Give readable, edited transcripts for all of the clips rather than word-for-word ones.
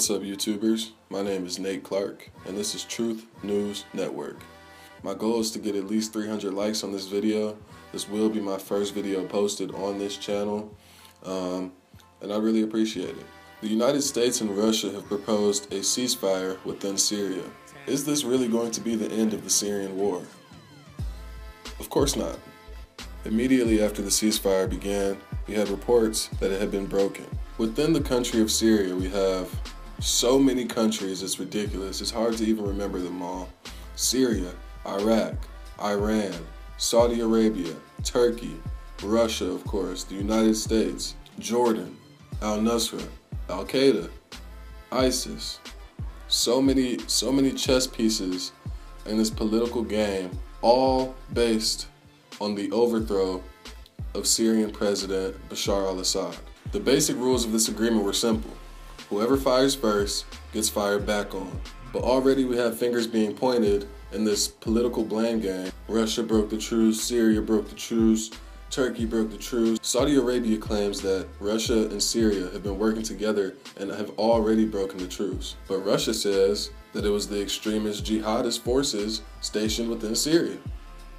What's up, YouTubers? My name is Nate Clark, and this is Truth News Network. My goal is to get at least 300 likes on this video. This will be my first video posted on this channel, and I really appreciate it. The United States and Russia have proposed a ceasefire within Syria. Is this really going to be the end of the Syrian war? Of course not. Immediately after the ceasefire began, we had reports that it had been broken. Within the country of Syria, we have so many countries, it's ridiculous. It's hard to even remember them all. Syria, Iraq, Iran, Saudi Arabia, Turkey, Russia, of course, the United States, Jordan, al-nusra, al-quaeda, ISIS. So many chess pieces in this political game, all based on the overthrow of Syrian President Bashar al-Assad. The basic rules of this agreement were simple. Whoever fires first gets fired back on. But already we have fingers being pointed in this political blame game. Russia broke the truce, Syria broke the truce, Turkey broke the truce. Saudi Arabia claims that Russia and Syria have been working together and have already broken the truce. But Russia says that it was the extremist jihadist forces stationed within Syria.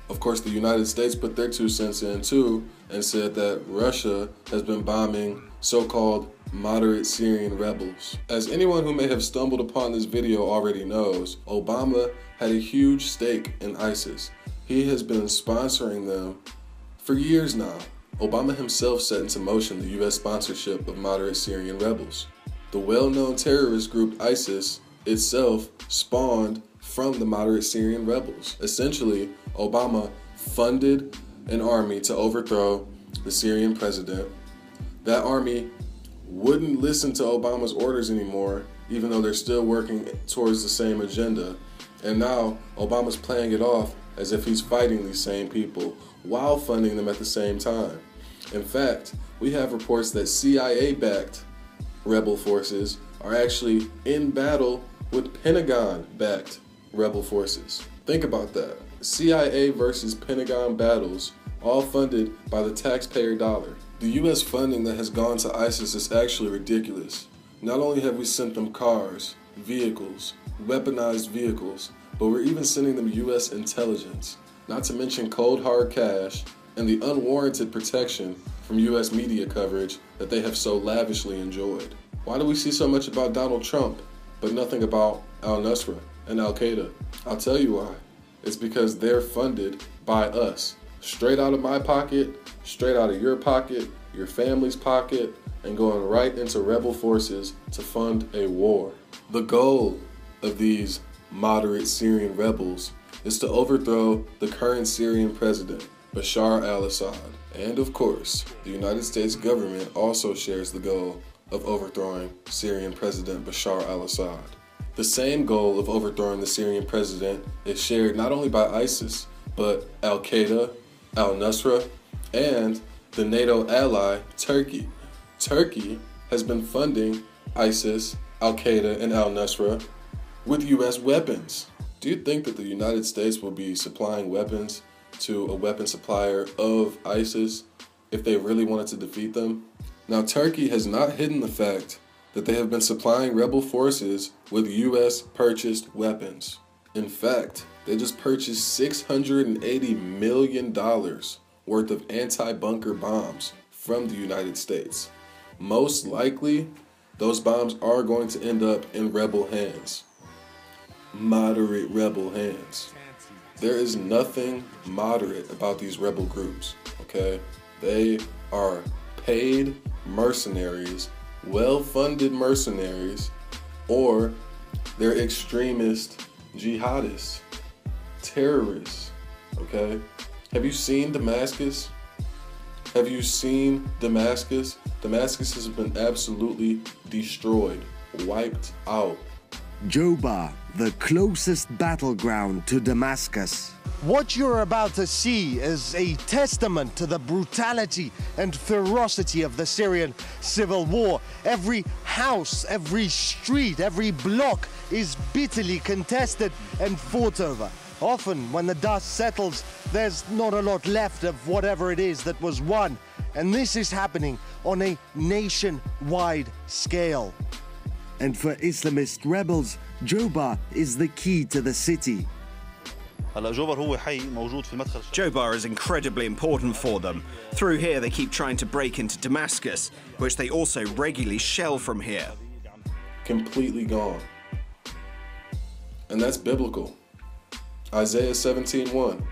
Of course, the United States put their 2 cents in too and said that Russia has been bombing so-called moderate Syrian rebels. As anyone who may have stumbled upon this video already knows, Obama had a huge stake in ISIS. He has been sponsoring them for years now. Obama himself set into motion the U.S. sponsorship of moderate Syrian rebels. The well-known terrorist group ISIS itself spawned from the moderate Syrian rebels. Essentially, Obama funded an army to overthrow the Syrian president. That army wouldn't listen to Obama's orders anymore, even though they're still working towards the same agenda. And now Obama's playing it off as if he's fighting these same people while funding them at the same time. In fact, we have reports that CIA-backed rebel forces are actually in battle with Pentagon-backed rebel forces. Think about that. CIA versus Pentagon battles, all funded by the taxpayer dollar. The U.S. funding that has gone to ISIS is actually ridiculous. Not only have we sent them cars, vehicles, weaponized vehicles, but we're even sending them U.S. intelligence, not to mention cold hard cash and the unwarranted protection from U.S. media coverage that they have so lavishly enjoyed. Why do we see so much about Donald Trump, but nothing about al-Nusra and al-Qaeda? I'll tell you why. It's because they're funded by us. Straight out of my pocket, straight out of your pocket, your family's pocket, and going right into rebel forces to fund a war. The goal of these moderate Syrian rebels is to overthrow the current Syrian president, Bashar al-Assad. And of course, the United States government also shares the goal of overthrowing Syrian President Bashar al-Assad. The same goal of overthrowing the Syrian president is shared not only by ISIS, but al-Qaeda, al-Nusra, and the NATO ally, Turkey. Turkey has been funding ISIS, al-Qaeda, and al-Nusra with U.S. weapons. Do you think that the United States will be supplying weapons to a weapon supplier of ISIS if they really wanted to defeat them? Now, Turkey has not hidden the fact that they have been supplying rebel forces with U.S. purchased weapons. In fact, they just purchased $680 million worth of anti-bunker bombs from the United States. Most likely, those bombs are going to end up in rebel hands. Moderate rebel hands. There is nothing moderate about these rebel groups, okay? They are paid mercenaries, well-funded mercenaries, or they're extremist jihadists, terrorists, okay? Have you seen Damascus? Have you seen Damascus? Damascus has been absolutely destroyed, wiped out. Joba, the closest battleground to Damascus. What you're about to see is a testament to the brutality and ferocity of the Syrian Civil War. Every house, every street, every block is bitterly contested and fought over. Often, when the dust settles, there's not a lot left of whatever it is that was won. And this is happening on a nationwide scale. And for Islamist rebels, Joba is the key to the city. Joba is incredibly important for them. Through here they keep trying to break into Damascus, which they also regularly shell from here. Completely gone. And that's biblical. Isaiah 17:1.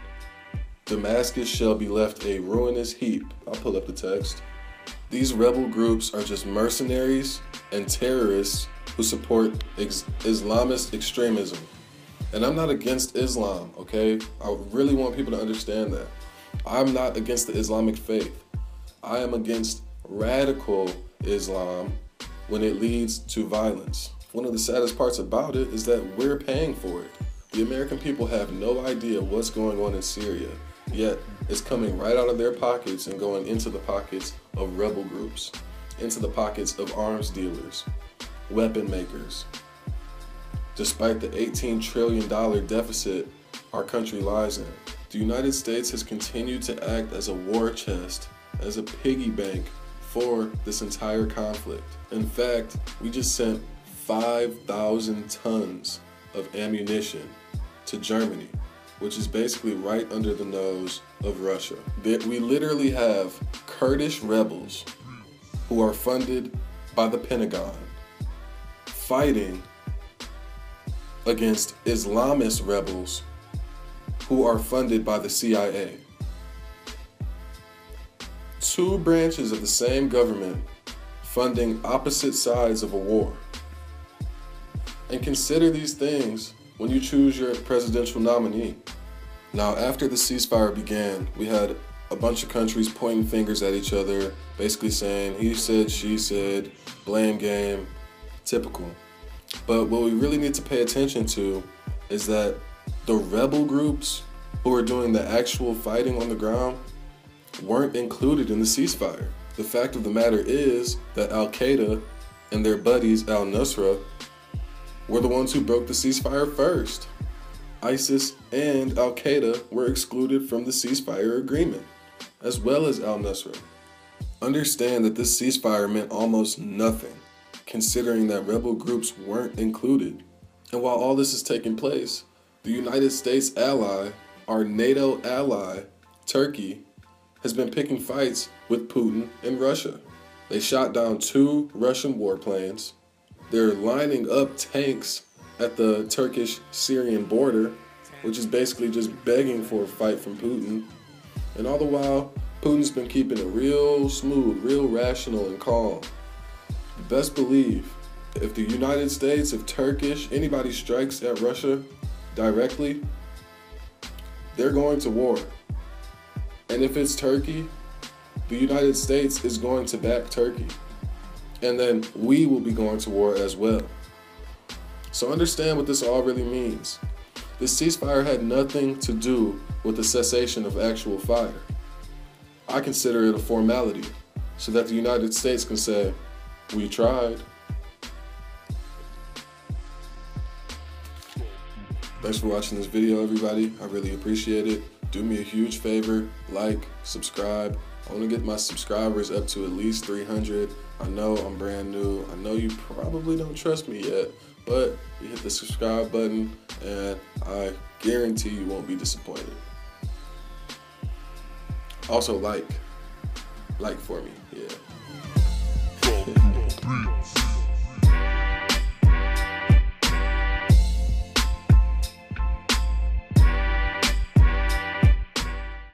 Damascus shall be left a ruinous heap. I'll pull up the text. These rebel groups are just mercenaries and terrorists who support Islamist extremism. And I'm not against Islam, okay? I really want people to understand that. I'm not against the Islamic faith. I am against radical Islam when it leads to violence. One of the saddest parts about it is that we're paying for it. The American people have no idea what's going on in Syria, yet it's coming right out of their pockets and going into the pockets of rebel groups, into the pockets of arms dealers, weapon makers. Despite the $18 trillion deficit our country lies in, the United States has continued to act as a war chest, as a piggy bank for this entire conflict. In fact, we just sent 5,000 tons of ammunition to Germany, which is basically right under the nose of Russia. We literally have Kurdish rebels who are funded by the Pentagon fighting against Islamist rebels who are funded by the CIA. Two branches of the same government funding opposite sides of a war. And consider these things when you choose your presidential nominee. Now, after the ceasefire began, we had a bunch of countries pointing fingers at each other, basically saying, he said, she said, blame game, typical. But what we really need to pay attention to is that the rebel groups who are doing the actual fighting on the ground weren't included in the ceasefire. The fact of the matter is that al-Qaeda and their buddies al-Nusra were the ones who broke the ceasefire first. ISIS and al-Qaeda were excluded from the ceasefire agreement, as well as al-Nusra. Understand that this ceasefire meant almost nothing, considering that rebel groups weren't included. And while all this is taking place, the United States ally, our NATO ally, Turkey, has been picking fights with Putin and Russia. They shot down 2 Russian warplanes. They're lining up tanks at the Turkish-Syrian border, which is basically just begging for a fight from Putin. And all the while, Putin's been keeping it real smooth, real rational and calm. Best believe, if the United States, if Turkish, anybody strikes at Russia directly, they're going to war. And if it's Turkey, the United States is going to back Turkey. And then we will be going to war as well. So understand what this all really means. This ceasefire had nothing to do with the cessation of actual fire. I consider it a formality so that the United States can say, we tried. Thanks for watching this video, everybody. I really appreciate it. Do me a huge favor, like, subscribe. I want to get my subscribers up to at least 300. I know I'm brand new. I know you probably don't trust me yet, but you hit the subscribe button and I guarantee you won't be disappointed. Also like for me, yeah.